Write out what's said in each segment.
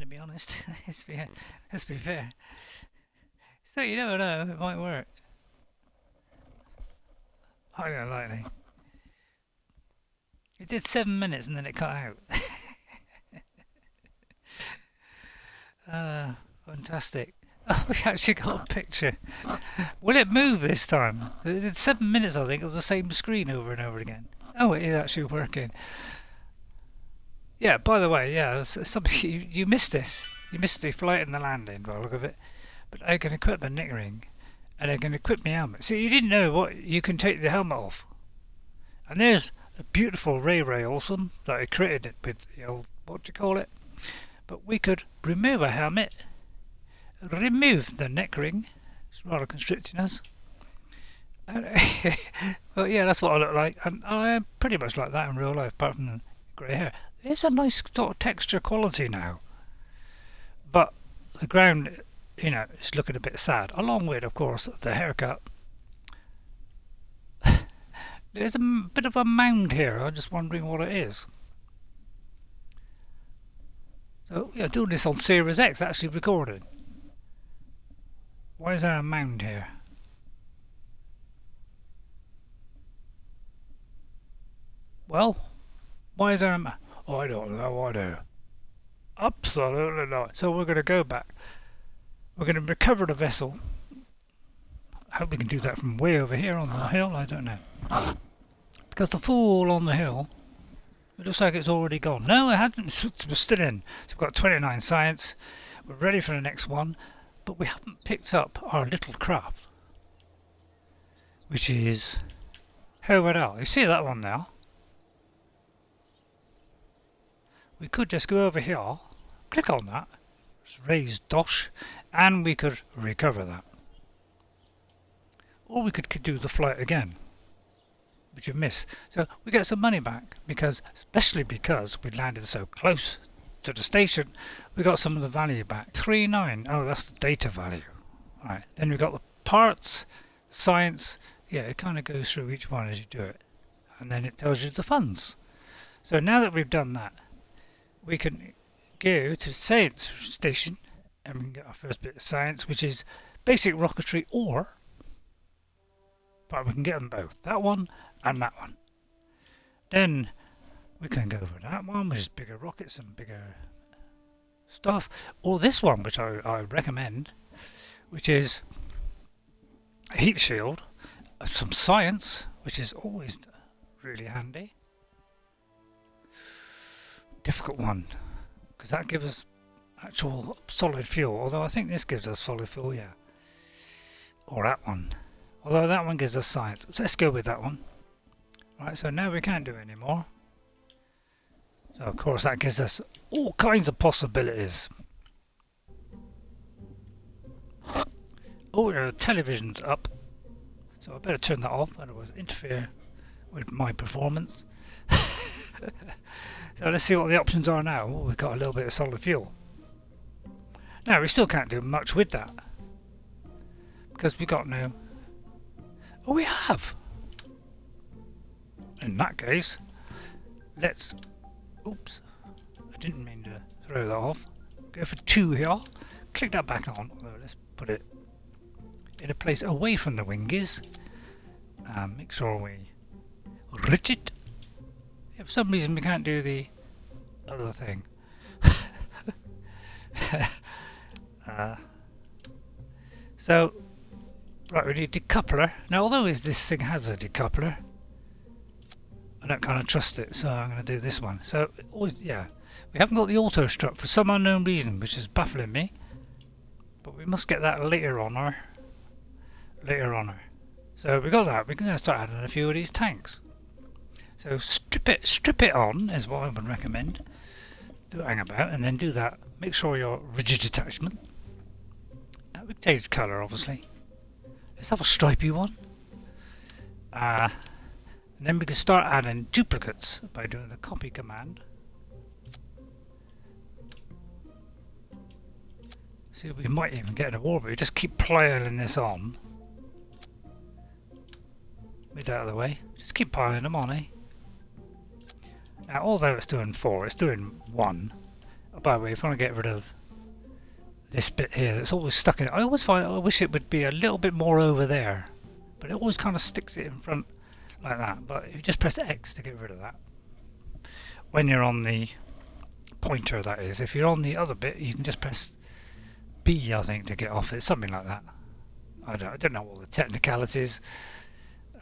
to be honest. Let's be fair. So you never know, it might work. Highly unlikely. It did 7 minutes and then it cut out. Fantastic. Oh, we actually got a picture. Will it move this time? It did 7 minutes, I think, of the same screen over and over again. Oh, it is actually working. Yeah, by the way, yeah, you missed this. You missed the flight and the landing by the look of it. But I can equip the neck ring and I can equip my helmet. See, you didn't know what you can take the helmet off. And there's a beautiful RayRay awesome that I created it with the old, what do you call it? But we could remove a helmet, remove the neck ring. It's rather constricting us. Well, yeah, that's what I look like. And I am pretty much like that in real life, apart from the grey hair. It's a nice sort of texture quality now. But the ground, you know, is looking a bit sad. Along with, of course, the haircut. There's a bit of a mound here. I'm just wondering what it is. So, yeah, doing this on Series X, actually recorded. Why is there a mound here? Well, why is there a mound? Oh, I don't know, I do. Absolutely not. So we're going to go back. We're going to recover the vessel. I hope we can do that from way over here on the hill, I don't know. Because the fool on the hill, it looks like it's already gone. No, it hasn't. We're still in. So we've got 29 science. We're ready for the next one. But we haven't picked up our little craft. Which is Kerbal. You see that one now? We could just go over here, click on that, raise dosh, and we could recover that. Or we could do the flight again, which we missed. So we get some money back, especially because we landed so close to the station, we got some of the value back. 3.9, oh, that's the data value. Right, then we got the parts, science, yeah, it kind of goes through each one as you do it. And then it tells you the funds. So now that we've done that, we can go to the science station and we can get our first bit of science, which is basic rocketry, but we can get them both, that one and that one. Then we can go for that one, which is bigger rockets and bigger stuff, or this one, which I recommend, which is a heat shield, some science, which is always really handy. Difficult one, because that gives us actual solid fuel, although I think this gives us solid fuel, yeah. Or that one, although that one gives us science. So let's go with that one. Right, so now we can't do any more. So of course that gives us all kinds of possibilities. Oh, the television's up, so I better turn that off, otherwise it'll interfere with my performance. So let's see what the options are now. Oh, we've got a little bit of solid fuel. Now we still can't do much with that, because we've got no... Oh, we have! In that case, let's... Oops, I didn't mean to throw that off. Go for 2 here. Click that back on. Although let's put it in a place away from the wingies. Make sure we reach it. Yeah, for some reason we can't do the other thing. So, right, we need a decoupler. Now, although this thing has a decoupler, I don't kind of trust it, so I'm going to do this one. So, yeah, we haven't got the auto strut for some unknown reason, which is baffling me. But we must get that later on. So we got that. We're going to start adding a few of these tanks. So strip it on is what I would recommend. Do hang about and then do that. Make sure your rigid attachment. We can change colour, obviously. Let's have a stripy one. And then we can start adding duplicates by doing the copy command. See, we might even get an award, but we just keep piling this on. Move out of the way. Just keep piling them on, eh? Now, although it's doing 4, it's doing 1. Oh, by the way, if I want to get rid of this bit here. It's always stuck in it. I always find I wish it would be a little bit more over there, but it always kind of sticks it in front like that. But you just press X to get rid of that. When you're on the pointer, that is. If you're on the other bit, you can just press B, I think, to get off it. Something like that. I don't know all the technicalities.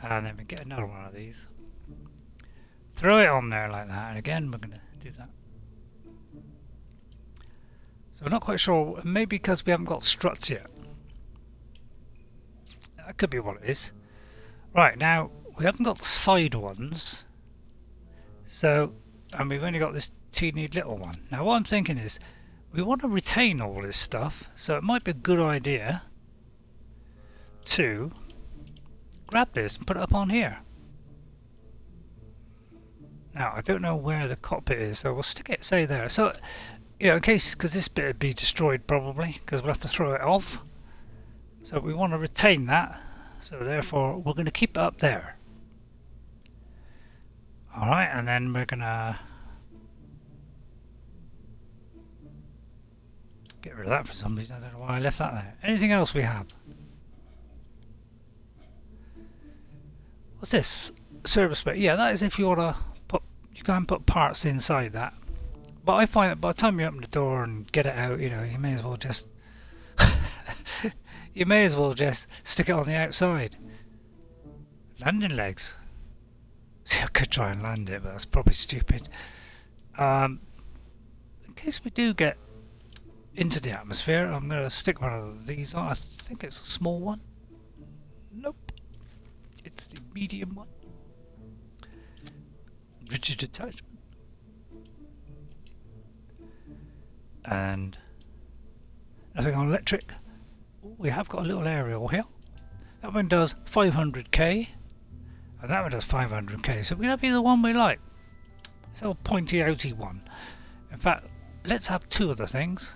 And then we get another one of these. Throw it on there like that, and again we're going to do that. So I'm not quite sure, maybe because we haven't got struts yet. That could be what it is. Right, now we haven't got the side ones, so, and we've only got this teeny little one. Now what I'm thinking is, we want to retain all this stuff, so it might be a good idea to grab this and put it up on here. Now I don't know where the cockpit is, so we'll stick it, say there. So, you know, in case, because this bit would be destroyed probably, because we'll have to throw it off. So we want to retain that, so therefore we're going to keep it up there. Alright, and then we're going to get rid of that for some reason. I don't know why I left that there. Anything else we have? What's this? Service bay. Yeah, that is if you want to put, you can put parts inside that. But I find that by the time you open the door and get it out, you know, you may as well just you may as well just stick it on the outside. Landing legs. See, I could try and land it, but that's probably stupid. In case we do get into the atmosphere, I'm going to stick one of these on. I think it's a small one. Nope. It's the medium one. Rigid attachment. And nothing on electric. Ooh, we have got a little aerial here. That one does 500k. And that one does 500k. So we have either one we like. It's a pointy outy one. In fact, let's have two of the things.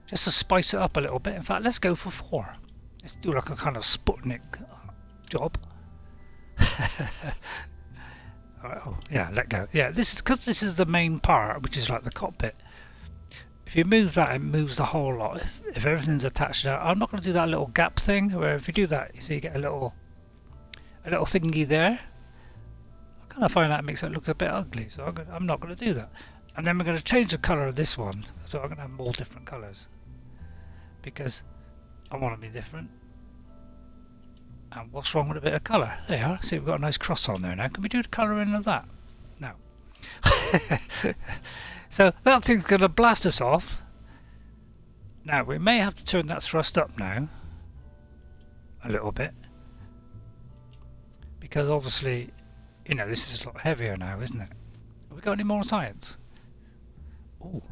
Just to spice it up a little bit. In fact, let's go for 4. Let's do like a kind of Sputnik job. Alright, oh, yeah, let go. Yeah, this is because this is the main part, which is like the cockpit. If you move that, it moves the whole lot. If everything's attached to that, I'm not going to do that little gap thing. Where if you do that, you see, you get a little thingy there. I kind of find that makes it look a bit ugly, so I'm not going to do that. And then we're going to change the colour of this one, so I'm going to have more different colours because I want to be different. And what's wrong with a bit of colour? There you are. See, we've got a nice cross on there now. Can we do the colouring of that? No. So that thing's going to blast us off. Now we may have to turn that thrust up now a little bit because obviously, you know, this is a lot heavier now, isn't it? Have we got any more science? Ooh.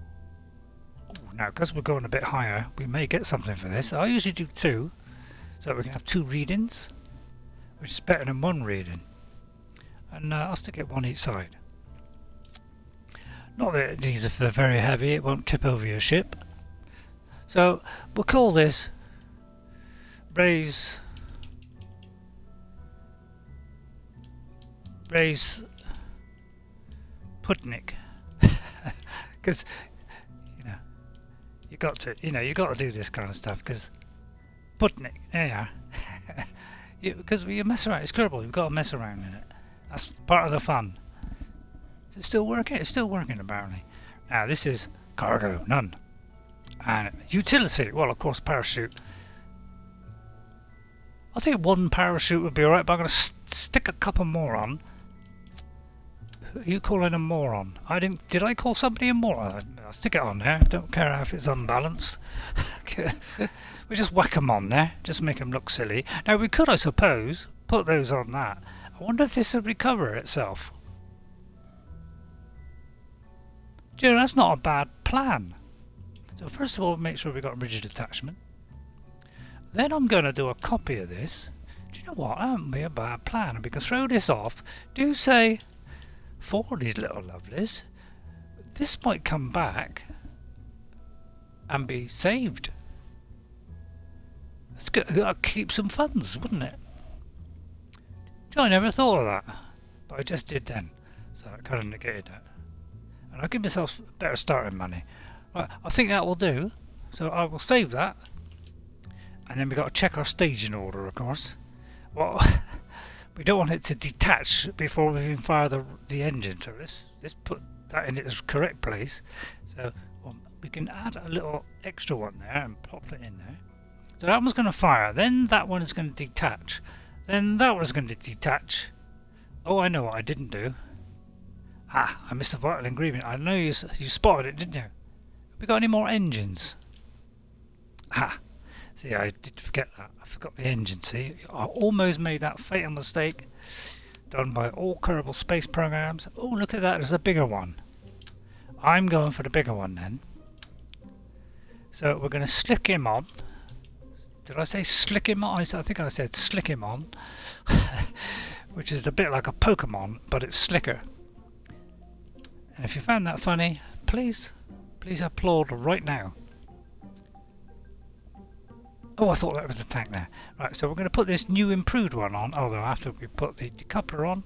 Ooh, now because we're going a bit higher, we may get something for this. I usually do 2, so we can have 2 readings, which is better than 1 reading. And I'll stick it one each side. Not that these are very heavy, it won't tip over your ship. So we'll call this Ray's Putnik. Because you got to do this kind of stuff because Putnik, there you are. Because you mess around, it's Kerbal, you've got to mess around in it. That's part of the fun. Is it still working? It's still working apparently. Now this is cargo, none. And utility, well of course parachute. I think 1 parachute would be alright, but I'm going to stick a couple more on. Who are you calling a moron? Did I call somebody a moron? I'll stick it on there, don't care if it's unbalanced. We just whack them on there, just make them look silly. Now we could, I suppose, put those on that. I wonder if this will recover itself. Do you know, that's not a bad plan. So first of all, make sure we've got rigid attachment. Then I'm going to do a copy of this. Do you know what? That wouldn't be a bad plan. We can throw this off. Do say 4 of these little lovelies. This might come back and be saved. That's good. That'd keep some funds, wouldn't it? Do you know, I never thought of that. But I just did then. So I kind of negated that. And I'll give myself better starting money. Right, I think that will do. So I will save that. And then we've got to check our staging order, of course. Well, we don't want it to detach before we even fire the engine. So let's put that in its correct place. So we can add a little extra one there and pop it in there. So that one's going to fire. Then that one is going to detach. Then that one's going to detach. Oh, I know what I didn't do. Ah, I missed a vital ingredient. I know you spotted it, didn't you? Have we got any more engines? Ah. See, I did forget that. I forgot the engine, see? I almost made that fatal mistake. Done by all Kerbal space programs. Oh, look at that. There's a bigger one. I'm going for the bigger one then. So we're going to slick him on. Did I say slick him on? I think I said slick him on. Which is a bit like a Pokemon, but it's slicker. And if you found that funny, please applaud right now. Oh, I thought that was a tank there. Right, so we're going to put this new improved one on, although after we put the decoupler on.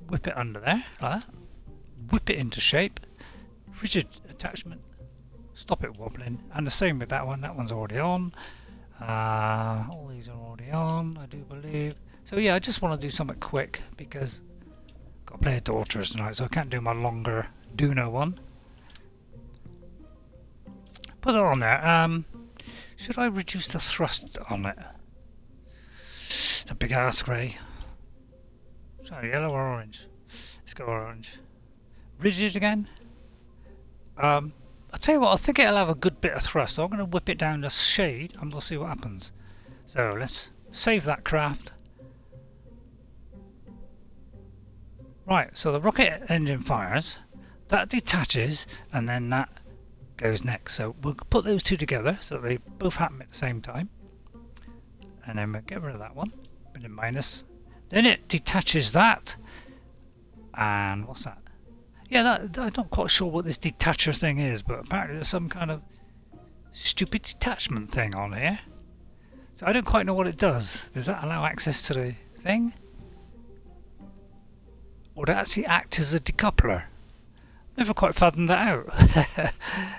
Whip it under there, like that. Whip it into shape. Rigid attachment. Stop it wobbling. And the same with that one. That one's already on. All these are already on, I do believe. So yeah, I just want to do something quick because I've got to play Daughters tonight, so I can't do my longer Duno one. Put it on there. Should I reduce the thrust on it? It's a big ass, Ray. So yellow or orange? Let's go orange. Rigid again. I'll tell you what, I think it'll have a good bit of thrust. So I'm going to whip it down a shade and we'll see what happens. So let's save that craft. Right, so the rocket engine fires, that detaches, and then that goes next. So we'll put those two together so they both happen at the same time. And then we'll get rid of that one, put in minus. Then it detaches that. And what's that? Yeah, I'm not quite sure what this detacher thing is, but apparently there's some kind of stupid detachment thing on here. So I don't quite know what it does. Does that allow access to the thing? Or does it actually act as a decoupler? Never quite fathomed that out.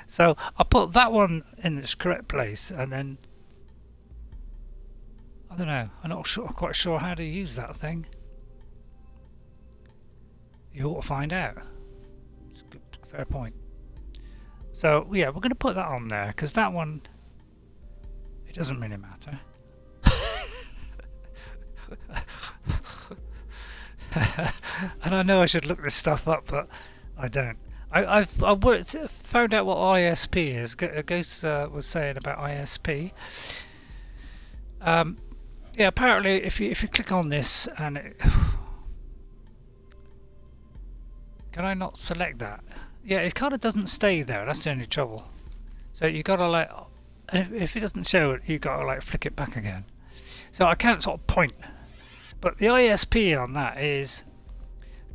So I'll put that one in its correct place, and then I don't know. I'm not quite sure how to use that thing. You ought to find out. It's a good, fair point. So yeah, we're going to put that on there because that one, it doesn't really matter. And I know I should look this stuff up, but I don't. I found out what ISP is. Ghost was saying about ISP. Yeah, apparently if you click on this and it, can I not select that? Yeah, it kind of doesn't stay there. That's the only trouble. So you gotta like, if it doesn't show it, you gotta like flick it back again. So I can't sort of point. But the ISP on that is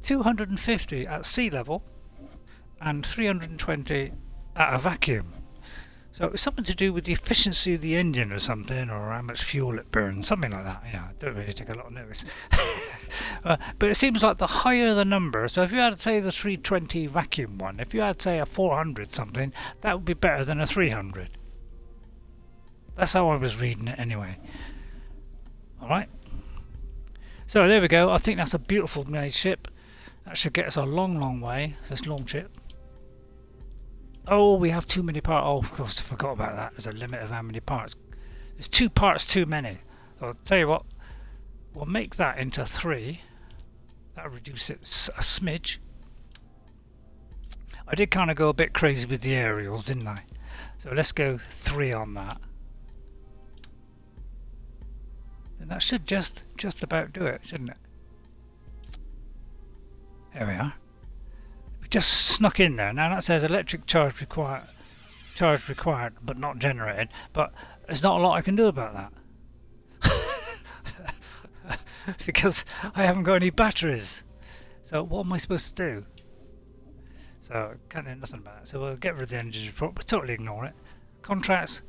250 at sea level and 320 at a vacuum. So it's something to do with the efficiency of the engine or something, or how much fuel it burns, something like that. You know, I don't really take a lot of notice. But it seems like the higher the number, so if you had, say, the 320 vacuum one, if you had, say, a 400 something, that would be better than a 300. That's how I was reading it anyway. Alright. So there we go. I think that's a beautiful made ship. That should get us a long, long way. Let's launch it. Oh, we have too many parts. Oh, of course, I forgot about that. There's a limit of how many parts. There's 2 parts too many. So I'll tell you what. We'll make that into 3. That'll reduce it a smidge. I did kind of go a bit crazy with the aerials, didn't I? So let's go 3 on that. And that should just about do it, shouldn't it? There we are. We just snuck in there. Now that says electric charge required, but not generated. But there's not a lot I can do about that. Because I haven't got any batteries. So what am I supposed to do? So can't do nothing about it. So we'll get rid of the engine report. We'll totally ignore it. Contracts.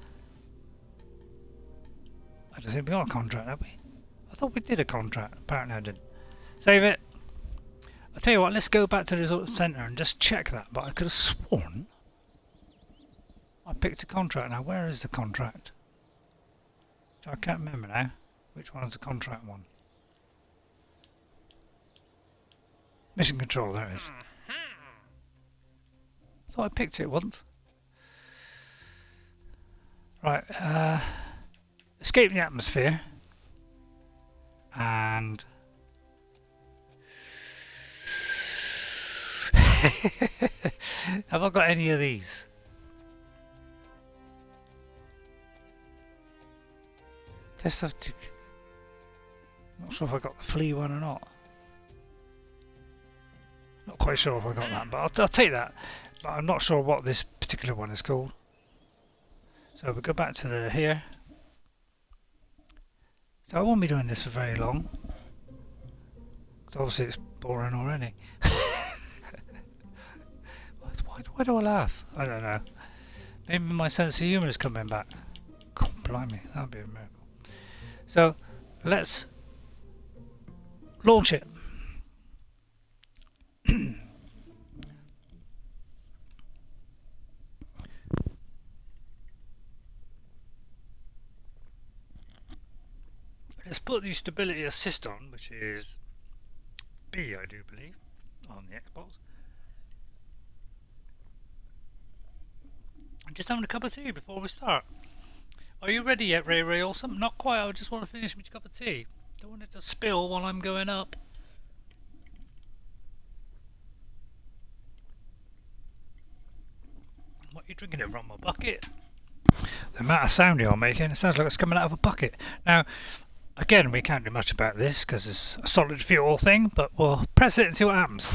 I don't think we got a contract, have we? I thought we did a contract. Apparently I didn't. Save it. I'll tell you what, let's go back to the resort centre and just check that, but I could have sworn I picked a contract. Now, where is the contract? I can't remember now. Which one's the contract one? Mission control, there it is. Thought I picked it once. Right, escape the atmosphere. And... have I got any of these? Test of... not sure if I got the flea one or not. Not quite sure if I got that, but I'll take that. But I'm not sure what this particular one is called. So we go back to the here. So I won't be doing this for very long. Obviously it's boring already. Why do I laugh? I don't know. Maybe my sense of humour is coming back. God blimey, that would be a miracle. So let's launch it. Let's put the stability assist on, which is B, I do believe, on the Xbox. I'm just having a cup of tea before we start. Are you ready yet, RayRay or something? Not quite, I just want to finish my cup of tea. Don't want it to spill while I'm going up. What are you drinking it from? A bucket? The amount of sound you're making, it sounds like it's coming out of a bucket. Now, again, we can't do much about this because it's a solid fuel thing, but we'll press it and see what happens.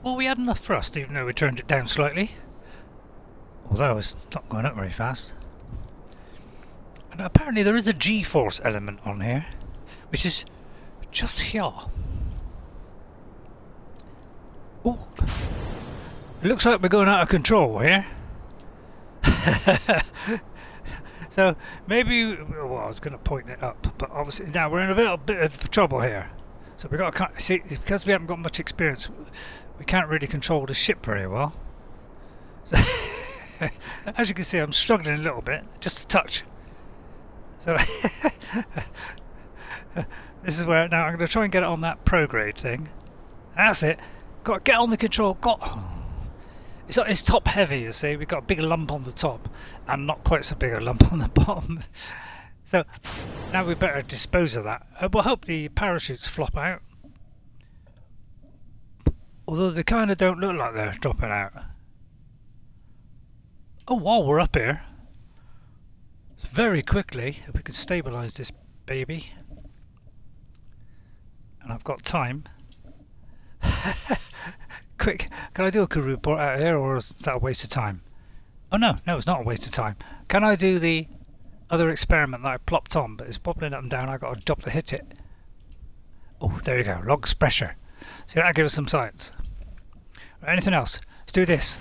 Well, we had enough thrust, even though we turned it down slightly. Although it's not going up very fast. And apparently there is a G-force element on here, which is just here. Oh, it looks like we're going out of control here. So maybe, well, I was going to point it up, but obviously now we're in a little bit of trouble here. So we've got to see, because we haven't got much experience, we can't really control the ship very well. So as you can see, I'm struggling a little bit, just a touch. So this is where now I'm going to try and get it on that pro grade thing. That's it. Got to get on the control. It's top heavy, you see. We've got a big lump on the top and not quite so big a lump on the bottom. So now we better dispose of that. We'll hope the parachutes flop out. Although they kind of don't look like they're dropping out. Oh, while we're up here, very quickly, if we could stabilise this baby. And I've got time. Quick, can I do a crew report out here, or is that a waste of time? Oh no, it's not a waste of time. Can I do the other experiment that I plopped on, but it's bobbling up and down, I've got a job to hit it. Oh, there you go, logs pressure. See, that'll give us some science. Right, anything else? Let's do this.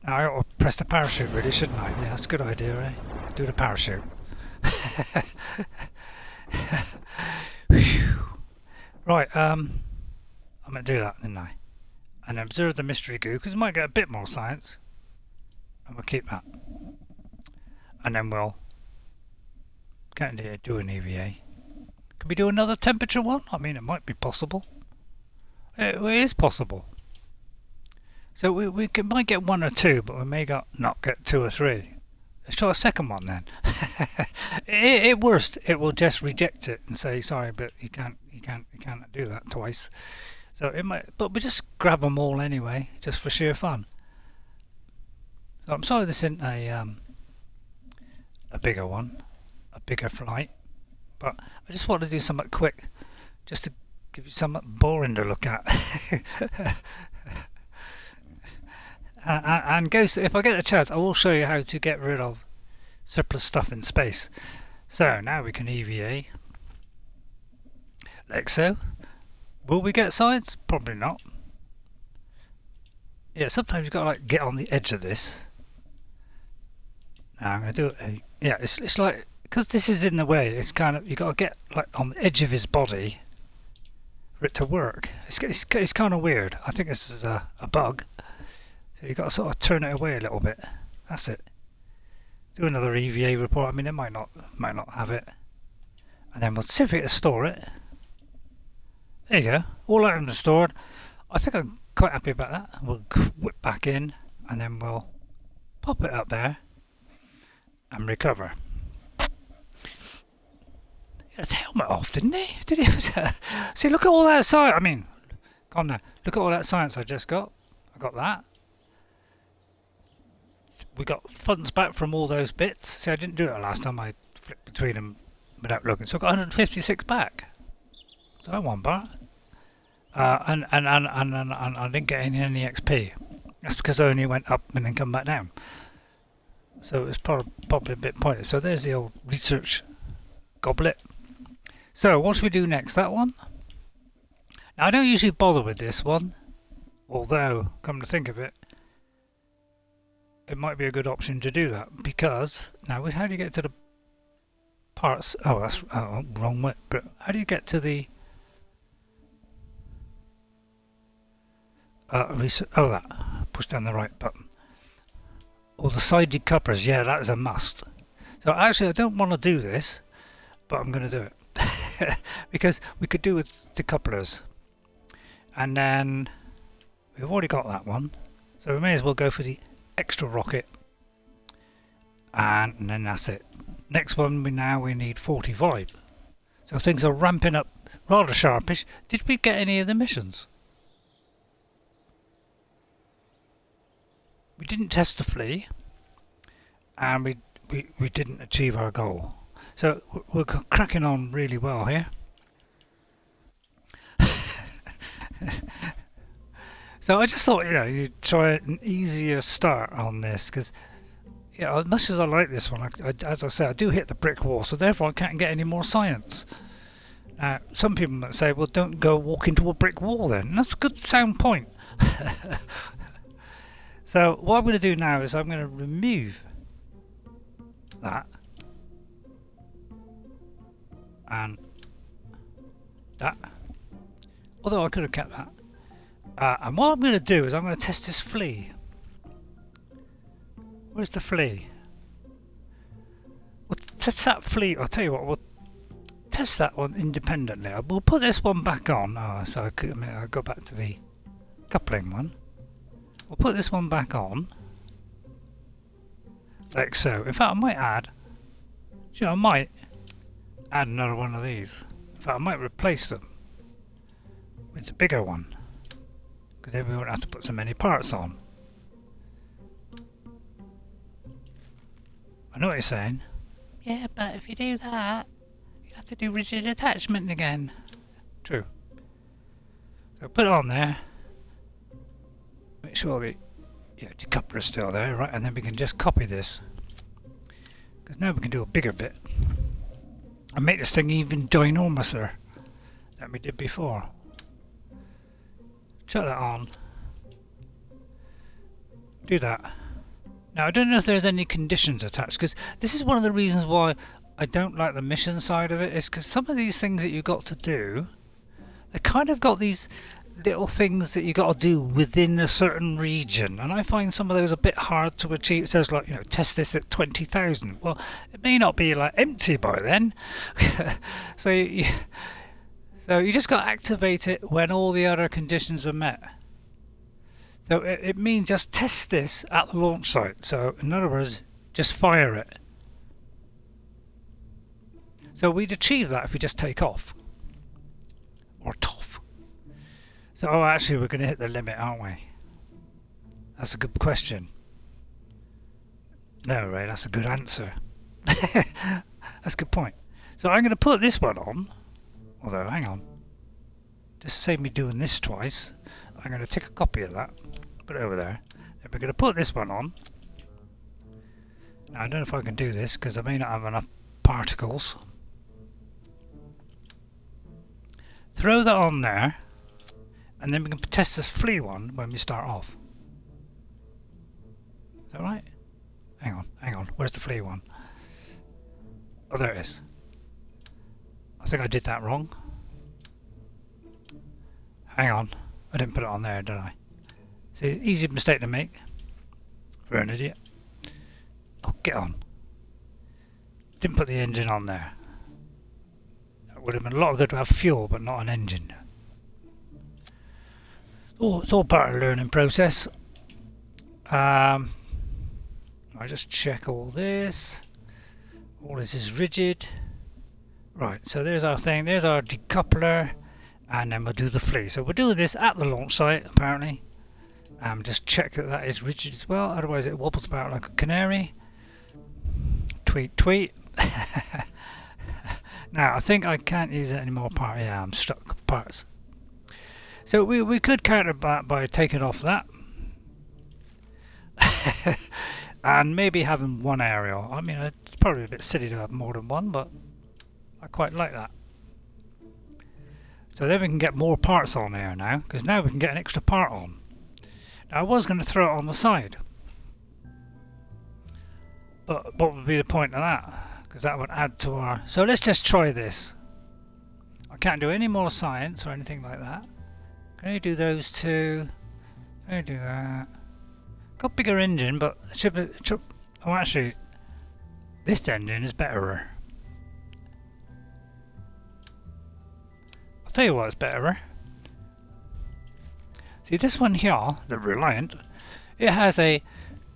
Now I ought to press the parachute really, shouldn't I? Yeah, that's a good idea, eh? Do the parachute. Right, I'm going to do that, didn't I? And observe the mystery goo, because we might get a bit more science. And we'll keep that. And then we'll can't do an EVA. Can we do another temperature one? I mean, it might be possible. It is possible. So we might get one or two, but we may not get two or three. Let's try a second one then. At worst, it will just reject it and say, sorry, but you can't do that twice. So it might, but we just grab them all anyway, just for sheer fun. So I'm sorry this isn't a bigger one, a bigger flight, but I just want to do something quick, just to give you something boring to look at. And Ghost, if I get the chance, I will show you how to get rid of surplus stuff in space. So now we can EVA. Like so. Will we get science? Probably not. Yeah, sometimes you've got to like get on the edge of this. Now I'm going to do it. Yeah, it's like, because this is in the way, it's kind of, you've got to get like on the edge of his body for it to work. It's kind of weird. I think this is a bug. So you've got to sort of turn it away a little bit. That's it. Do another EVA report. I mean, it might not have it. And then we'll simply store it. There you go. All items are stored. I think I'm quite happy about that. We'll whip back in and then we'll pop it up there and recover. He had his helmet off, didn't he? Did he? See, look at all that science. I mean, come on now. Look at all that science I just got. I got that. We got funds back from all those bits. See, I didn't do it last time. I flipped between them without looking. So I got 156 back. So that one bar. And I didn't get any XP. That's because I only went up and then come back down. So it was probably a bit pointless. So there's the old research goblet. So what should we do next? That one? Now I don't usually bother with this one. Although, come to think of it, it might be a good option to do that. Because, now how do you get to the parts? Oh, that's wrong way. But how do you get to the... that. Push down the right button. Or the side decouplers. Yeah, that is a must. So actually I don't want to do this, but I'm going to do it. Because we could do with decouplers. And then we've already got that one. So we may as well go for the extra rocket. And then that's it. Next one we need 45. So things are ramping up rather sharpish. Did we get any of the missions? We didn't test the flea, and we didn't achieve our goal. So we're cracking on really well here. So I just thought, you'd try an easier start on this, because as much as I like this one, as I say, I do hit the brick wall, so therefore I can't get any more science. Some people might say, well, don't go walk into a brick wall then. And that's a good sound point. So what I'm going to do now is I'm going to remove that and that, although I could have kept that. And what I'm going to do is I'm going to test this flea. Where's the flea? We'll test that flea. I'll tell you what, we'll test that one independently. We'll put this one back on. So I'll go back to the coupling one. We'll put this one back on, like so. In fact, I might add, I might add another one of these. In fact, I might replace them with the bigger one, because then we won't have to put so many parts on. I know what you're saying. Yeah, but if you do that, you have to do rigid attachment again. True. So put it on there. Make sure the decoupler is still there, right? And then we can just copy this, because now we can do a bigger bit and make this thing even ginormouser than we did before. Shut that on. Do that. Now I don't know if there's any conditions attached, because this is one of the reasons why I don't like the mission side of it, is because some of these things that you've got to do, they kind of got these little things that you got to do within a certain region, and I find some of those a bit hard to achieve. It says like, test this at 20,000. Well, it may not be like empty by then. so you just got to activate it when all the other conditions are met. So it means just test this at the launch site. So in other words, just fire it. So we'd achieve that if we just take off. Or toff. So actually we're going to hit the limit, aren't we? That's a good question. No, Ray, that's a good answer. That's a good point. So I'm going to put this one on. Although, hang on. Just to save me doing this twice, I'm going to take a copy of that. Put it over there. Then we're going to put this one on. Now I don't know if I can do this, because I may not have enough particles. Throw that on there. And then we can test this flea one when we start off. Is that right? Hang on. Where's the flea one? Oh, there it is. I think I did that wrong. hang on. I didn't put it on there, did I? See, easy mistake to make. For an idiot. Oh, get on. Didn't put the engine on there. That would have been a lot of good to have fuel, but not an engine. Oh, it's all part of the learning process. I just check all this. All this is rigid. Right, so there's our thing. There's our decoupler. And then we'll do the flea. So we're doing this at the launch site, apparently. Just check that that is rigid as well. Otherwise it wobbles about like a canary. Tweet, tweet. Now, I think I can't use it anymore. Yeah, I'm stuck with parts. So we could counter that by taking off that. And maybe having one aerial. I mean, it's probably a bit silly to have more than one, but I quite like that. So then we can get more parts on here now, because now we can get an extra part on. Now I was going to throw it on the side. But what would be the point of that? Because that would add to our... So let's just try this. I can't do any more science or anything like that. Can I do those two? Can I do that? Got bigger engine, but it should be... Oh, actually, this engine is better. I'll tell you what's better. See, this one here, the Reliant, it has a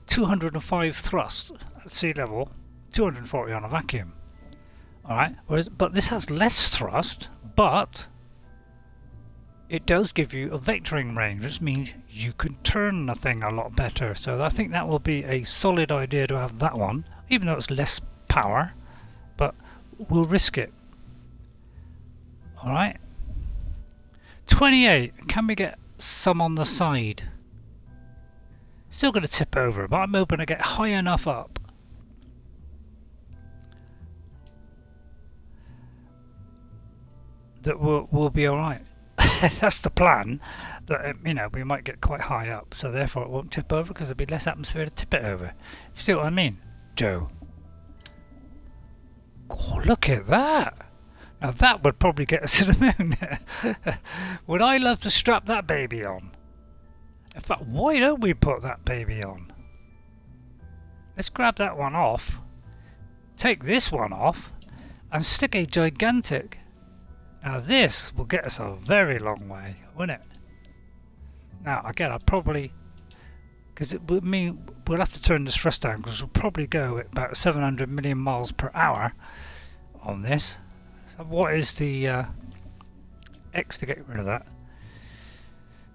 205 thrust at sea level, 240 on a vacuum. Alright, but this has less thrust, but it does give you a vectoring range, which means you can turn the thing a lot better. So I think that will be a solid idea to have that one, even though it's less power, but we'll risk it. Alright. 28. Can we get some on the side? Still going to tip over, but I'm hoping to get high enough up. That we'll be alright. That's the plan, that you know, we might get quite high up, so therefore it won't tip over because there'll be less atmosphere to tip it over. You see what I mean, Joe? Oh, look at that! Now that would probably get us to the moon. Would I love to strap that baby on? In fact, why don't we put that baby on? Let's grab that one off, take this one off, and stick a gigantic. Now this will get us a very long way, won't it? Now again, I'll probably, because it would mean we'll have to turn this thrust down, because we'll probably go at about 700 million miles per hour on this. So what is the X to get rid of that?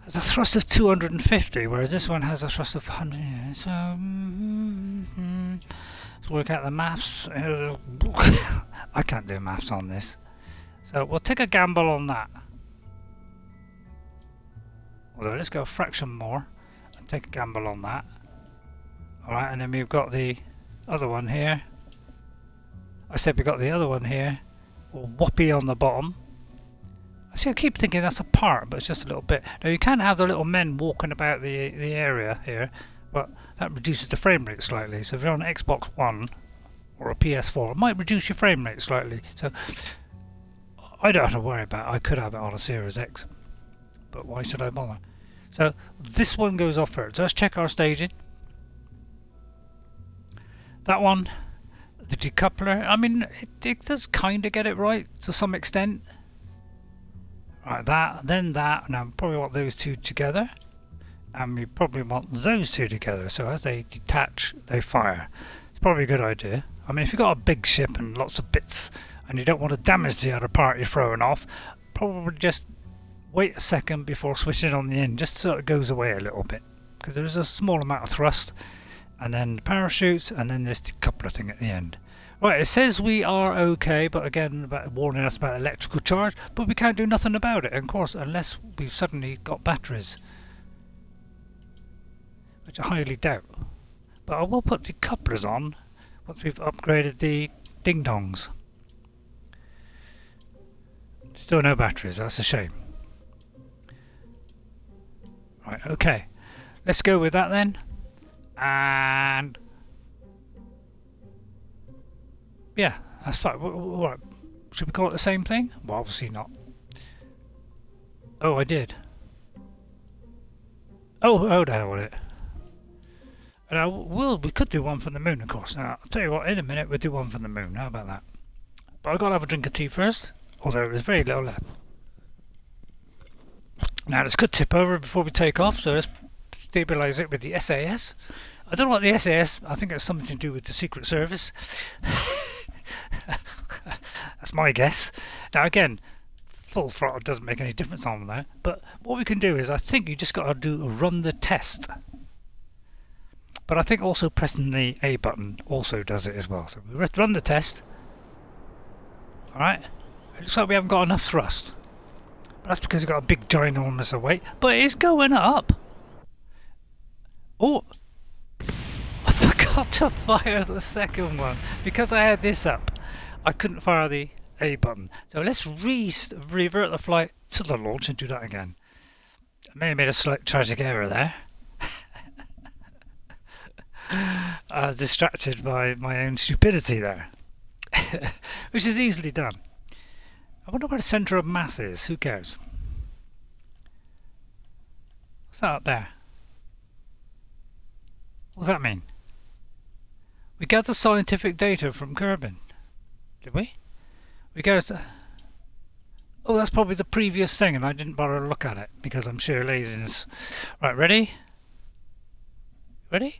Has a thrust of 250, whereas this one has a thrust of 100. So let's work out the maths. I can't do maths on this. So we'll take a gamble on that. Although let's go a fraction more and take a gamble on that. Alright, and then we've got the other one here. I said we've got the other one here. Or whoppy on the bottom. See, I keep thinking that's a part, but it's just a little bit. Now you can have the little men walking about the area here, but that reduces the frame rate slightly. So if you're on an Xbox One or a PS4, it might reduce your frame rate slightly. So I don't have to worry about it. I could have it on a Series X, but why should I bother? So this one goes off first. So let's check our staging. That one, the decoupler, I mean, it does kind of get it right to some extent. Right, that, then that. Now we probably want those two together, and we probably want those two together. So as they detach, they fire. It's probably a good idea. I mean, if you've got a big ship and lots of bits, and you don't want to damage the other part you're throwing off, probably just wait a second before switching on the end, just so it goes away a little bit, because there's a small amount of thrust, and then the parachutes, and then this decoupler thing at the end. Right, it says we are okay, but again, about warning us about electrical charge, but we can't do nothing about it, of course, unless we've suddenly got batteries, which I highly doubt. But I will put decouplers on once we've upgraded the ding-dongs. Still no batteries, that's a shame. Right, okay. Let's go with that then. And yeah, that's fine. What? Should we call it the same thing? Well, obviously not. Oh, I did. Oh, the hell with it. Now, we could do one from the moon, of course. Now, I'll tell you what, in a minute we'll do one from the moon. How about that? But I've got to have a drink of tea first, although there's very little left. Now, this could tip over before we take off, so let's stabilise it with the SAS. I don't know what the SAS, I think it's something to do with the Secret Service. That's my guess. Now, again, full throttle doesn't make any difference on there, but what we can do is, I think you just got to do run the test. But I think also pressing the A button also does it as well. So we run the test. Alright. It looks like we haven't got enough thrust. But that's because we've got a big ginormous of weight. But it's going up. Oh! I forgot to fire the second one. Because I had this up, I couldn't fire the A button. So let's revert the flight to the launch and do that again. I may have made a slight tragic error there. I was distracted by my own stupidity there. Which is easily done. I wonder where the centre of mass is. Who cares? What's that up there? What does that mean? We got the scientific data from Kerbal. Did we? We got... Oh, that's probably the previous thing and I didn't bother to look at it because I'm sheer laziness. Right, ready? Ready?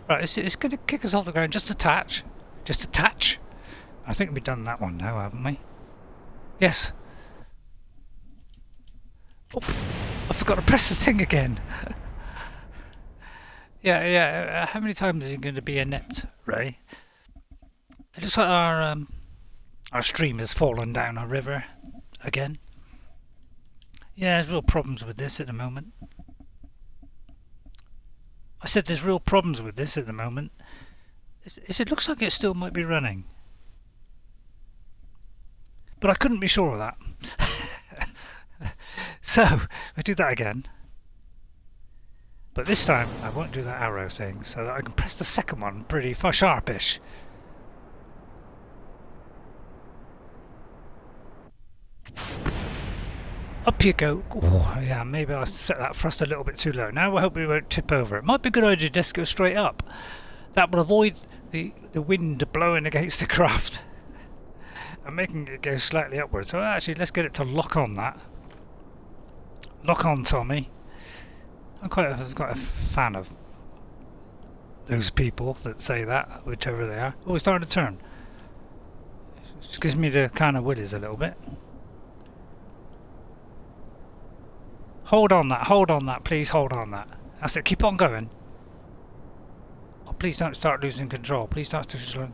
Right, it's going to kick us off the ground. Just attach. Just attach. I think we've done that one now, haven't we? Yes. Oh, I forgot to press the thing again. Yeah. How many times is it going to be inept, Ray? It looks like our stream has fallen down our river again. Yeah, there's real problems with this at the moment. I said there's real problems with this at the moment. It looks like it still might be running. But I couldn't be sure of that. So, we do that again. But this time, I won't do that arrow thing, so that I can press the second one pretty sharpish. Up you go. Oh, yeah, maybe I set that thrust a little bit too low. Now I hope we won't tip over. It might be a good idea to just go straight up. That will avoid the wind blowing against the craft and making it go slightly upwards. So actually, let's get it to lock on that. Lock on, Tommy. I'm quite a fan of those people that say that, whichever they are. Oh, it's starting to turn. Just gives me the kind of willies a little bit. Hold on that, please hold on that. That's it, keep on going. Oh, please don't start losing control. Please don't start.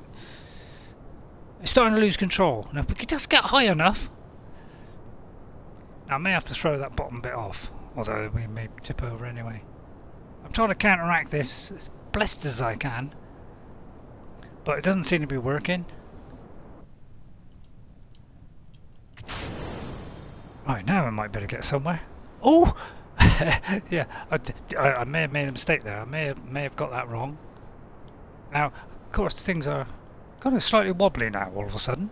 It's starting to lose control. Now, if we could just get high enough. Now, I may have to throw that bottom bit off, although we may tip over anyway. I'm trying to counteract this as best as I can, but it doesn't seem to be working. Right, now I might better get somewhere. Oh! Yeah, I may have made a mistake there. I may have got that wrong. Now, of course, things are kind of slightly wobbly now all of a sudden.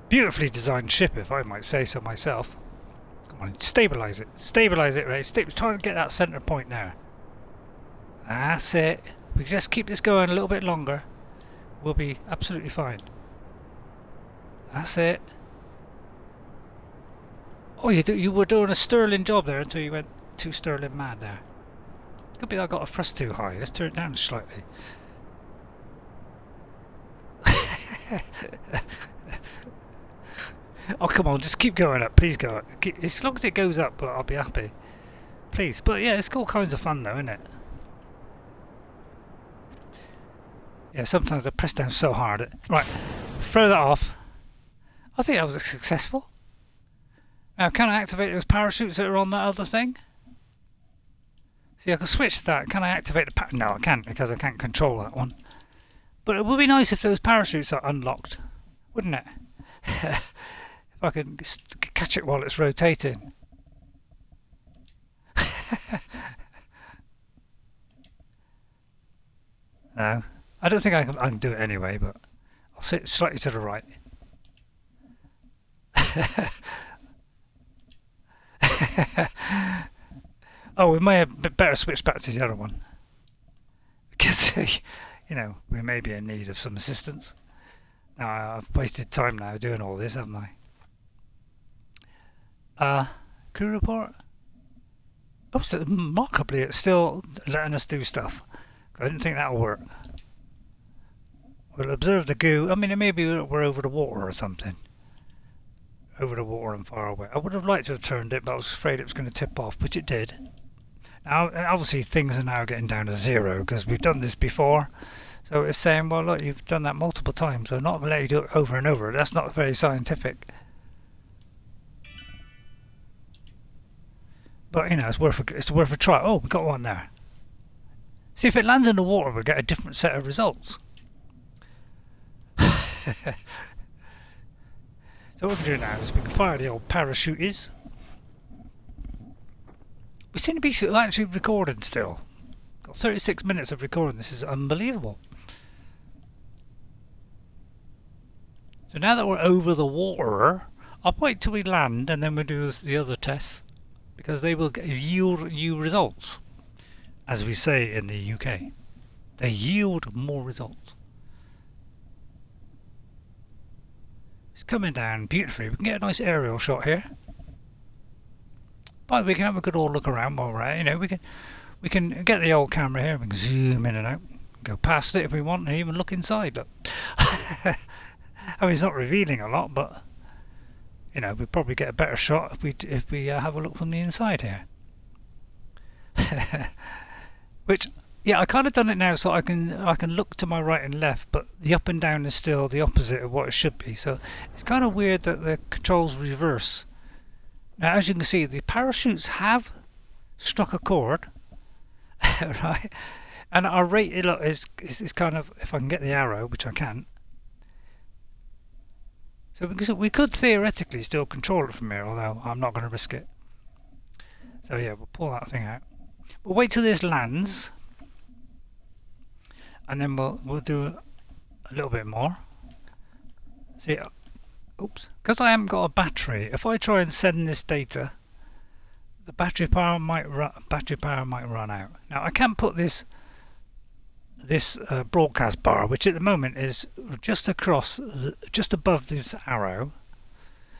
Beautifully designed ship, if I might say so myself. Come on, stabilise it. Stabilise it, Ray. Try to get that centre point there. That's it. If we just keep this going a little bit longer, we'll be absolutely fine. That's it. Oh, you were doing a sterling job there until you went too sterling mad there. Could be that I got a thrust too high. Let's turn it down slightly. Oh, come on, just keep going up. Please go up. As long as it goes up, I'll be happy. Please. But yeah, it's all kinds of fun though, isn't it? Yeah, sometimes I press down so hard. Right, throw that off. I think that was successful. Now, can I activate those parachutes that are on that other thing? See, I can switch to that. Can I activate the No, I can't because I can't control that one. But it would be nice if those parachutes are unlocked, wouldn't it? If I could catch it while it's rotating. No, I don't think I can do it anyway, but I'll sit slightly to the right. Oh, we may have better switch back to the other one. Because, we may be in need of some assistance. Now, I've wasted time now doing all this, haven't I? Crew report? Oh, so remarkably, it's still letting us do stuff. I didn't think that'll work. We'll observe the goo. I mean, maybe we're over the water or something. Over the water and far away. I would have liked to have turned it, but I was afraid it was going to tip off, which it did. Now, obviously, things are now getting down to 0 because we've done this before. So it's saying, well, look, you've done that multiple times, so not going to let you do it over and over. That's not very scientific. But, it's worth a try. Oh, we got one there. See, if it lands in the water, we'll get a different set of results. So what we can do now is we can fire the old parachutes. We seem to be actually recording still. Got 36 minutes of recording. This is unbelievable. So now that we're over the water, I'll wait till we land and then we'll do the other tests, because they will yield new results, as we say in the UK. They yield more results. It's coming down beautifully. We can get a nice aerial shot here. But we can have a good old look around while we're at it. We can get the old camera here. We can zoom in and out, go past it if we want, and even look inside. But I mean, it's not revealing a lot, but we probably get a better shot if we have a look from the inside here. Which, yeah, I kind of done it now so I can look to my right and left, but the up and down is still the opposite of what it should be. So it's kind of weird that the controls reverse. Now, as you can see, the parachutes have struck a chord, right? And our rate is kind of, if I can get the arrow, which I can't. So we could theoretically still control it from here, although I'm not going to risk it. So yeah, we'll pull that thing out. We'll wait till this lands, and then we'll do a little bit more. See, oops, because I haven't got a battery. If I try and send this data, the battery power might run out. Now I can put this broadcast bar, which at the moment is just above this arrow.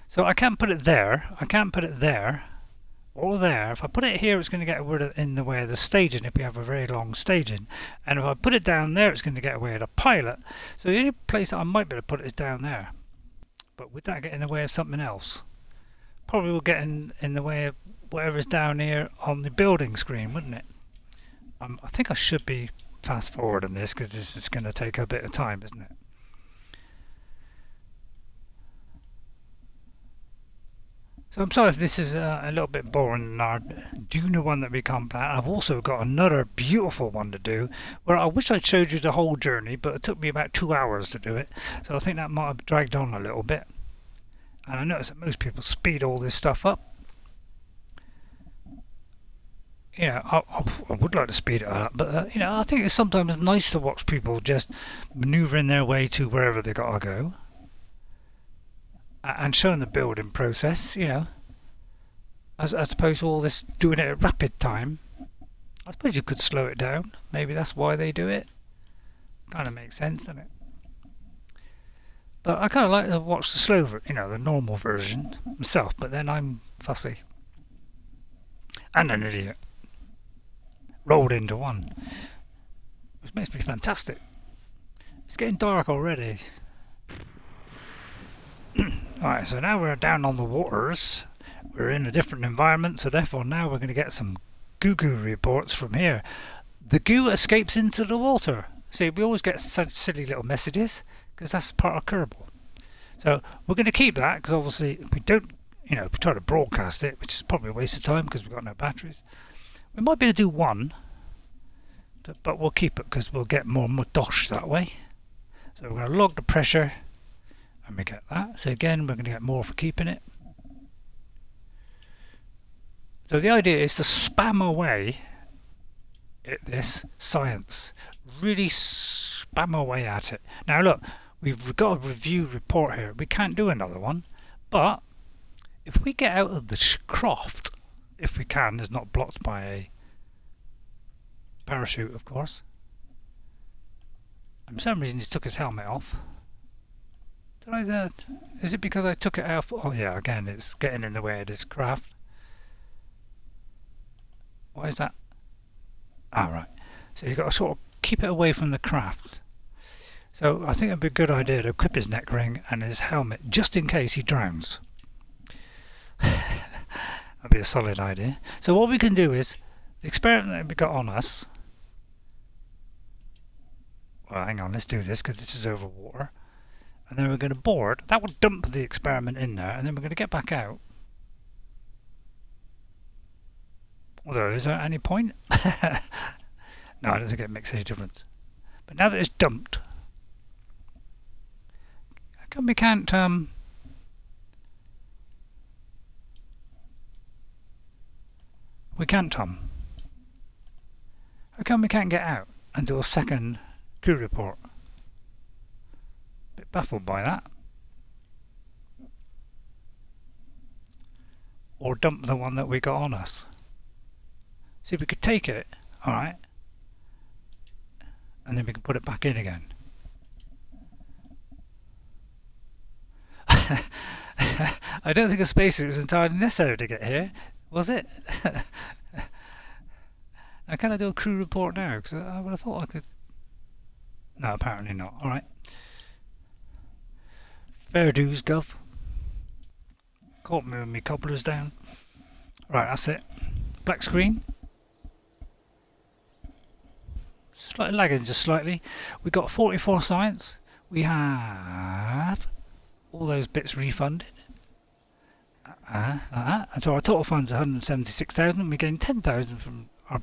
So I can't put it there. I can't put it there or there. If I put it here, it's going to get in the way of the staging if we have a very long staging. And if I put it down there, it's going to get away with the pilot. So the only place that I might be able to put it is down there. But would that get in the way of something else? Probably will get in the way of whatever's down here on the building screen, wouldn't it? I think I should be fast forwarding this because this is going to take a bit of time, isn't it? So I'm sorry if this is a little bit boring than our Duna one that we come back. I've also got another beautiful one to do where I wish I'd showed you the whole journey, but it took me about 2 hours to do it. So I think that might have dragged on a little bit. And I notice that most people speed all this stuff up. I would like to speed it up, but I think it's sometimes nice to watch people just manoeuvring their way to wherever they gotta go. And showing the building process, as opposed to all this doing it at rapid time. I suppose you could slow it down. Maybe that's why they do it. Kind of makes sense, doesn't it? But I kind of like to watch the slow, the normal version myself. But then I'm fussy and an idiot rolled into one, which makes me fantastic. It's getting dark already. Alright, so now we're down on the waters. We're in a different environment, so therefore now we're going to get some goo-goo reports from here. The goo escapes into the water. See, we always get such silly little messages because that's part of Kerbal. So we're going to keep that because obviously if we don't, if we try to broadcast it, which is probably a waste of time because we've got no batteries. We might be able to do one, but we'll keep it because we'll get more dosh that way. So we're going to log the pressure. And we get that. So again, we're going to get more for keeping it. So the idea is to spam away at this science. Really spam away at it. Now look, we've got a review report here. We can't do another one. But if we get out of the croft if we can, is not blocked by a parachute, of course. And for some reason, he took his helmet off. Did I do that? Is it because I took it off? Oh yeah, again, it's getting in the way of this craft. Why is that? Ah, right. So you've got to sort of keep it away from the craft. So I think it'd be a good idea to equip his neck ring and his helmet, just in case he drowns. That'd be a solid idea. So what we can do is, the experiment that we got on us. Well, hang on, let's do this because this is over water. And then we're going to board. That will dump the experiment in there, and then we're going to get back out. Although, is there any point? No, I don't think it makes any difference. But now that it's dumped, how come we can't how come we can't get out and do a second crew report? Bit baffled by that. Or dump the one that we got on us. See if we could take it, alright, and then we can put it back in again. I don't think a spacesuit was entirely necessary to get here, was it? Now, can I do a crew report now? Because I would have thought I could. No, apparently not. Alright. Fair dues, Gov. Caught me with me cobblers down. Right, that's it. Black screen. Slightly lagging, just slightly. We got 44 science. We have all those bits refunded. And so our total funds 176,000. We gained 10,000 from our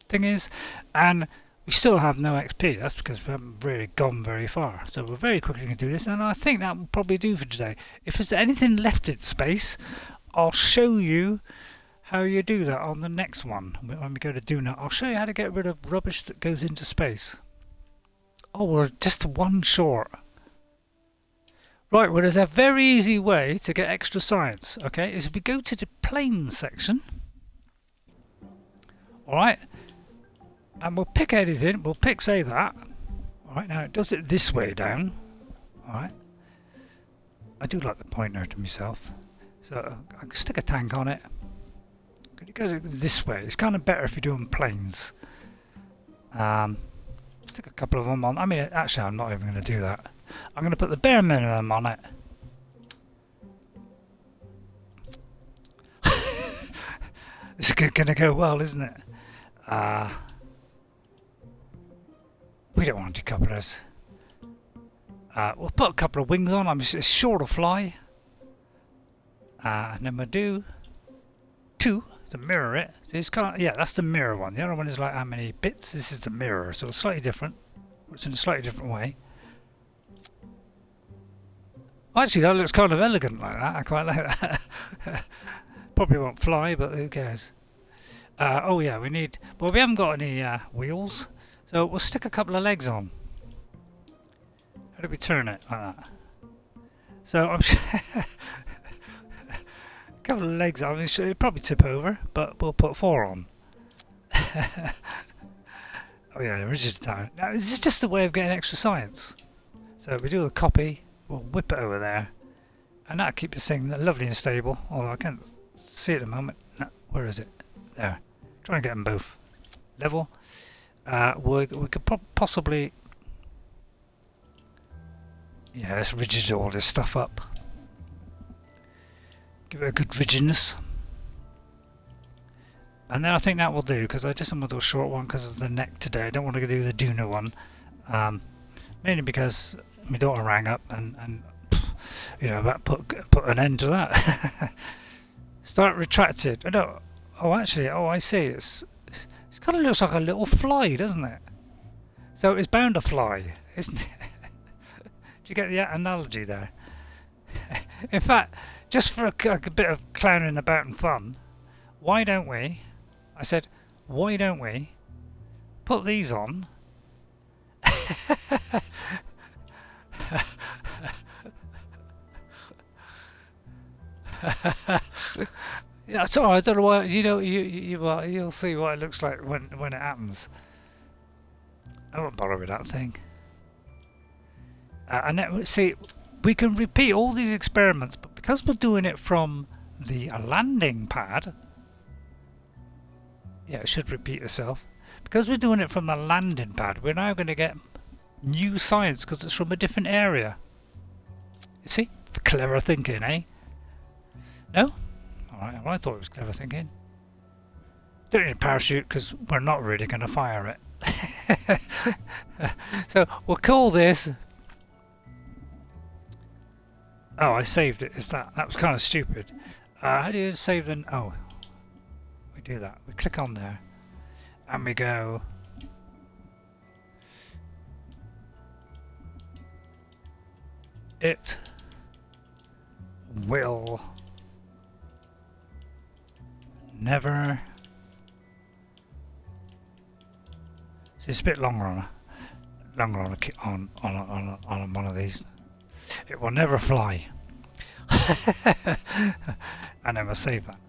thingies, and we still have no XP. That's because we haven't really gone very far. So we're very quickly going to do this, and I think that will probably do for today. If there's anything left in space, I'll show you how you do that on the next one. When we go to do that, I'll show you how to get rid of rubbish that goes into space. Oh, we're just one short. Right, well, there's a very easy way to get extra science, okay, is if we go to the planes section, alright, and we'll pick anything, we'll pick, say, that, alright, now it does it this way down, alright, I do like the pointer to myself, so I can stick a tank on it, it goes this way, it's kind of better if you're doing planes, stick a couple of them on, I mean, actually I'm not even going to do that. I'm going to put the bare minimum on it. This is going to go well, isn't it? We don't want decouplers. We'll put a couple of wings on. It's sure to fly. And then we'll do 2 to mirror it. So it's kind of, yeah, that's the mirror one. The other one is like how many bits. This is the mirror, so it's slightly different. It's in a slightly different way. Actually, that looks kind of elegant like that. I quite like that. Probably won't fly, but who cares? Oh yeah, we need. Well, we haven't got any wheels, so we'll stick a couple of legs on. How do we turn it like that? So I'm sure a couple of legs. I mean, it'll probably tip over, but we'll put 4 on. Oh yeah, rigid time. Now, this is just a way of getting extra science. So we do a copy. We'll whip it over there, and that'll keep this thing lovely and stable. Although I can't see it at the moment. No, where is it? There. Try and get them both level. We could possibly, yeah, let's rigid all this stuff up. Give it a good rigidness, and then I think that will do. Because I just want to do a short one because of the neck today. I don't want to do the Duna one, mainly because my daughter rang up and you know, that put an end to that. Start retracted. No, actually, I see. It kind of looks like a little fly, doesn't it? So it's bound to fly, isn't it? Do you get the analogy there? In fact, just for a bit of clowning about and fun, why don't we? I said, why don't we put these on? Yeah, so I don't know why. You know, you'll see what it looks like when it happens. I won't bother with that thing. And then, see, we can repeat all these experiments, but because we're doing it from the landing pad, yeah, it should repeat itself. Because we're doing it from the landing pad, we're now going to get new science because it's from a different area. You see? Clever thinking, eh? No? Alright, well, I thought it was clever thinking. Don't need a parachute because we're not really going to fire it. So we'll call this... Oh, I saved it. Is that was kind of stupid. How do you save them? Oh, we do that. We click on there, and we go. It will never. So it's a bit longer on one of these. It will never fly. And then we'll save that.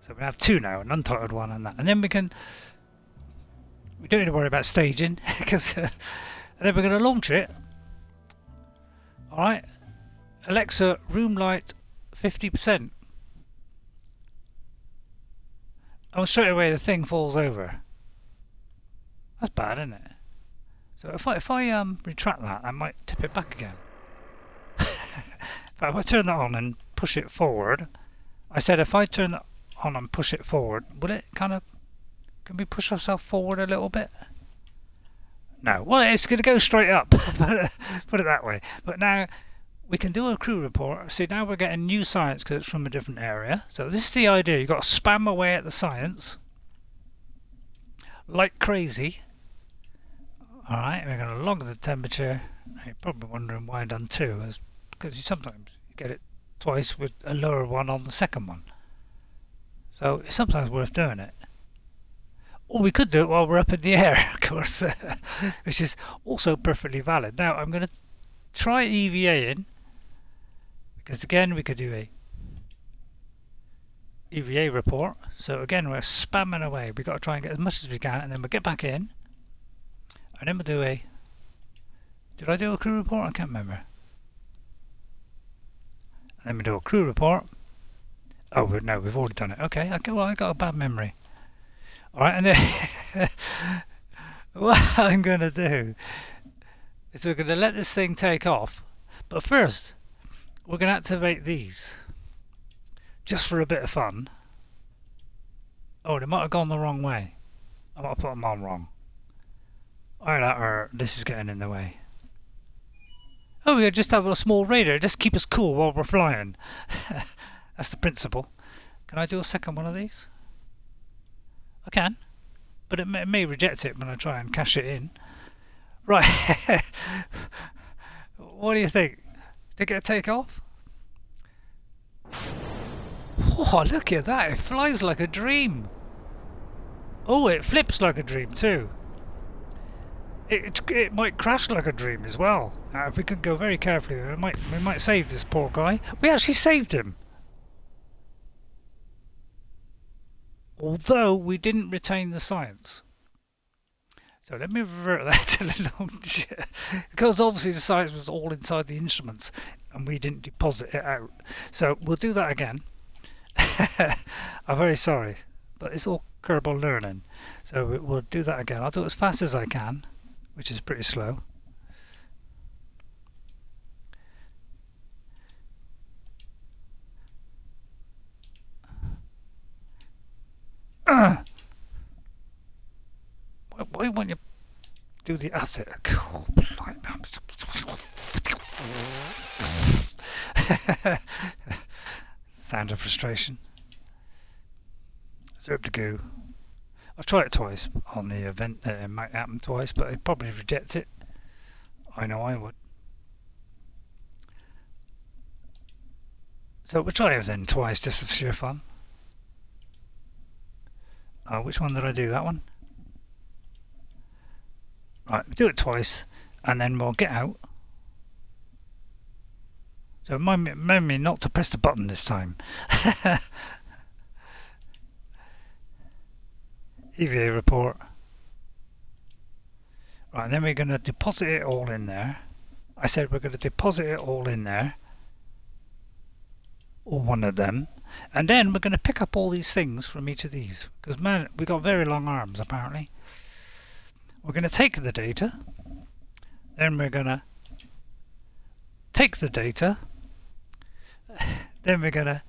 So we have two now, an untitled one and that. And then we don't need to worry about staging because and then we're going to launch it. Alright. Alexa, room light 50%. And straight away the thing falls over. That's bad, isn't it? So if I retract that, I might tip it back again. But if I turn that on and push it forward, I said if I turn it on and push it forward, will it kind of, can we push ourselves forward a little bit? No, well it's going to go straight up, put it that way. But now we can do a crew report. See, now we're getting new science because it's from a different area. So this is the idea, you've got to spam away at the science like crazy. Alright, we're going to log the temperature. You're probably wondering why I've done two. Because sometimes you get it twice with a lower one on the second one. So it's sometimes worth doing it. Or we could do it while we're up in the air, of course, which is also perfectly valid. Now I'm going to try EVA in, because again we could do a EVA report. So again we're spamming away. We've got to try and get as much as we can, and then we'll get back in, and then we'll do a... Did I do a crew report? I can't remember. Then we do a crew report. Oh no, we've already done it. Okay, well I got a bad memory. Alright, and then what I'm going to do is we're going to let this thing take off. But first, we're going to activate these. Just for a bit of fun. Oh, they might have gone the wrong way. I might have put them on wrong. Or this is getting in the way. Oh, we just have a small radar, just keep us cool while we're flying. That's the principle. Can I do a second one of these? I can, but it may reject it when I try and cash it in. Right. What do you think? Did it take off? Oh, look at that. It flies like a dream. Oh, it flips like a dream too. It might crash like a dream as well. If we can go very carefully, we might save this poor guy. We actually saved him. Although we didn't retain the science. So let me revert that to the launch. Because obviously the science was all inside the instruments and we didn't deposit it out. So we'll do that again. I'm very sorry, but it's all Kerbal learning. So we'll do that again. I'll do it as fast as I can, which is pretty slow. Why won't you do the asset? Sound of frustration. Zerp to go. I'll try it twice on the event. It might happen twice, but I'd probably reject it. I know I would. So we'll try everything twice just for sheer fun. Which one did I do? That one? Right, we'll do it twice and then we'll get out. So remind me not to press the button this time. EVA report. Right, and then we're going to deposit it all in there. I said we're going to deposit it all in there, or one of them, and then we're going to pick up all these things from each of these, because man, we got very long arms apparently. We're going to take the data, then we're going to take the data, then we're going to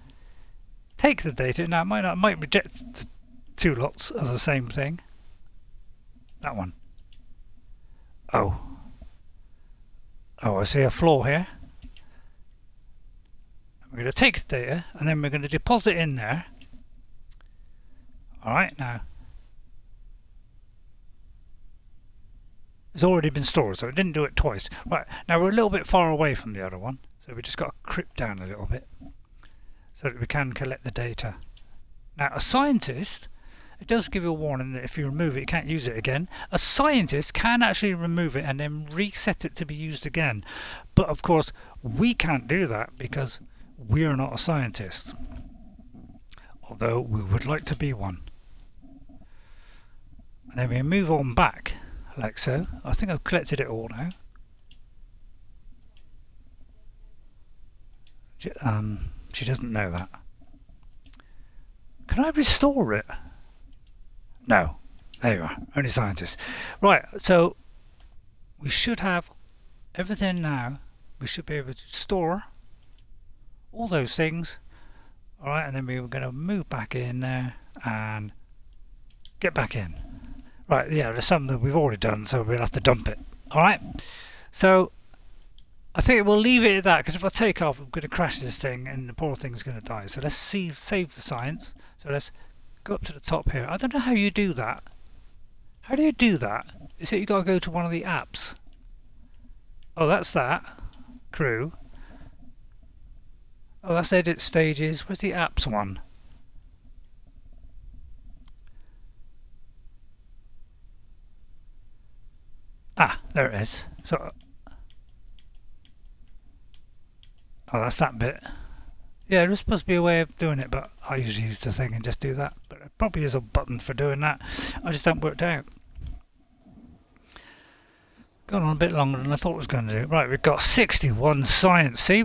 take the data. Now it might reject the two lots of the same thing. That one. Oh, I see a flaw here. We're going to take the data and then we're going to deposit in there. Alright, now it's already been stored, so it didn't do it twice. Right, now we're a little bit far away from the other one, so we just got to creep down a little bit so that we can collect the data. Now a scientist, it does give you a warning that if you remove it you can't use it again. A scientist can actually remove it and then reset it to be used again, but of course we can't do that because we are not a scientist, although we would like to be one. And then we move on back like so. I think I've collected it all now. She doesn't know that. Can I restore it? No. There you are. Only scientists. Right, so we should have everything now. We should be able to store all those things. Alright, and then we were going to move back in there and get back in. Right, yeah, there's some that we've already done, so we'll have to dump it. Alright, so I think we'll leave it at that, because if I take off, I'm going to crash this thing and the poor thing's going to die. So let's save the science. So let's go up to the top here. I don't know how you do that. How do you do that? Is it you got to go to one of the apps? Oh, that's that. Crew. Oh, that's edit stages. Where's the apps one? Ah, there it is. So, oh, that's that bit. Yeah, there's supposed to be a way of doing it, but I usually use the thing and just do that. But there probably is a button for doing that. I just haven't worked out. Gone on a bit longer than I thought it was going to do. Right, we've got 61 science. See,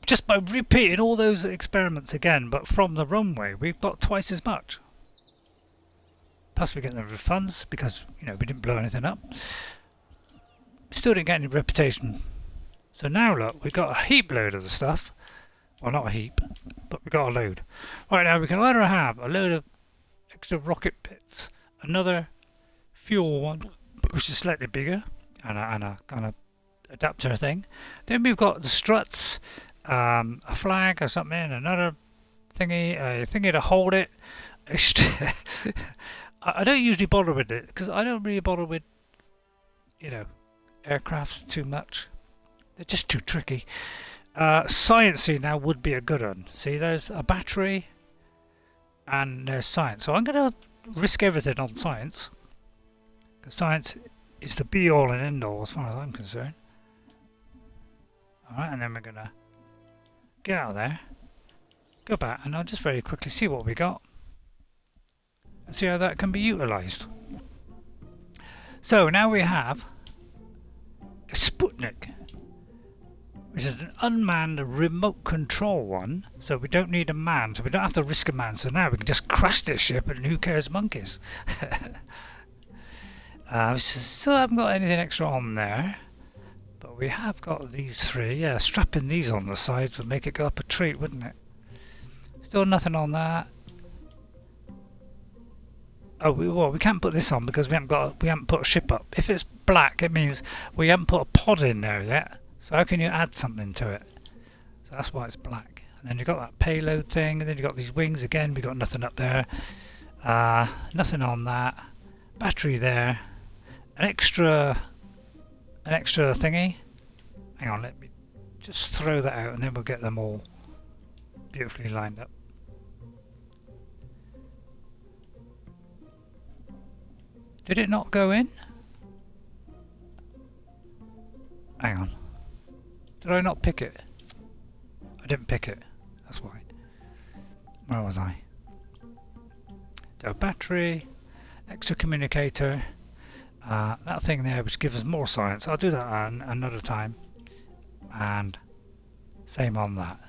just by repeating all those experiments again, but from the runway, we've got twice as much. Plus we get the refunds because, you know, we didn't blow anything up. Still didn't get any reputation. So now look, we've got a heap load of the stuff. Well, not a heap, but we've got a load. Right, now we can either have a load of extra rocket bits, another fuel one, which is slightly bigger, and a kind of adapter thing. Then we've got the struts, a flag or something, another thingy, a thingy to hold it. I don't usually bother with it because I don't really bother with, you know, aircrafts too much. They're just too tricky. Sciencey now would be a good one. See, there's a battery and there's science. So I'm going to risk everything on science, because science is the be all and end all as far as I'm concerned. Alright, and then we're going to get out of there, go back, and I'll just very quickly see what we got and see how that can be utilised. So now we have a Sputnik, which is an unmanned remote control one, so we don't need a man, so we don't have to risk a man. So now we can just crash this ship and who cares monkeys. Still haven't got anything extra on there, but we have got these three. Yeah, strapping these on the sides would make it go up a treat, wouldn't it? Still nothing on that. Oh, we can't put this on because we haven't put a ship up. If it's black, it means we haven't put a pod in there yet. So how can you add something to it? So that's why it's black. And then you've got that payload thing, and then you've got these wings again. We've got nothing up there. Nothing on that. Battery there. An extra thingy. Hang on, let me just throw that out and then we'll get them all beautifully lined up. Did it not go in? Hang on. Did I not pick it? I didn't pick it. That's why. Where was I? So battery, extra communicator, that thing there which gives us more science. I'll do that another time, and same on that.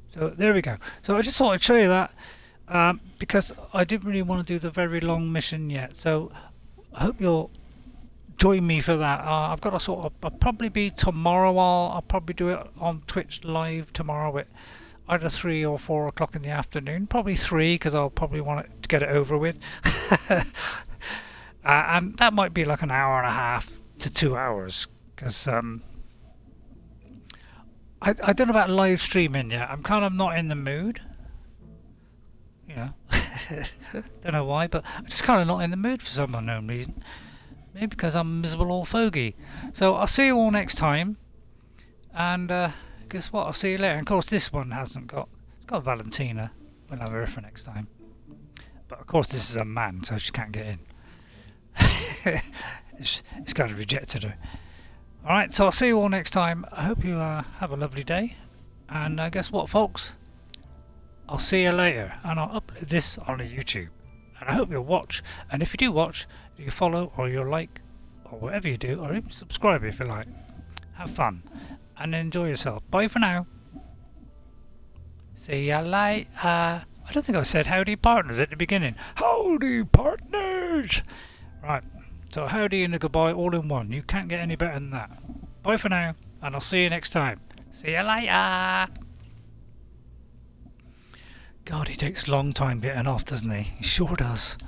So there we go. So I just thought I'd show you that because I didn't really want to do the very long mission yet. So I hope you'll join me for that. I've got a sort of, I'll probably be tomorrow. I'll probably do it on Twitch live tomorrow at either 3 or 4 o'clock in the afternoon. Probably 3 because I'll probably want to get it over with. And that might be like an hour and a half to 2 hours because I don't know about live streaming yet. I'm kind of not in the mood. You know, don't know why, but I'm just kind of not in the mood for some unknown reason. Maybe because I'm a miserable old fogey. So I'll see you all next time. And guess what? I'll see you later. And of course, this one hasn't got... It's got Valentina. We'll have her for next time. But of course, this is a man, so she can't get in. it's kind of rejected her. Alright, so I'll see you all next time. I hope you have a lovely day. And guess what, folks? I'll see you later. And I'll upload this on YouTube. And I hope you'll watch. And if you do watch, you follow or you like or whatever you do, or even subscribe if you like. Have fun and enjoy yourself. Bye for now. See ya later. I don't think I said howdy partners at the beginning. Howdy partners! Right, so howdy and a goodbye all in one. You can't get any better than that. Bye for now, and I'll see you next time. See you later! God, he takes a long time getting off, doesn't he? He sure does.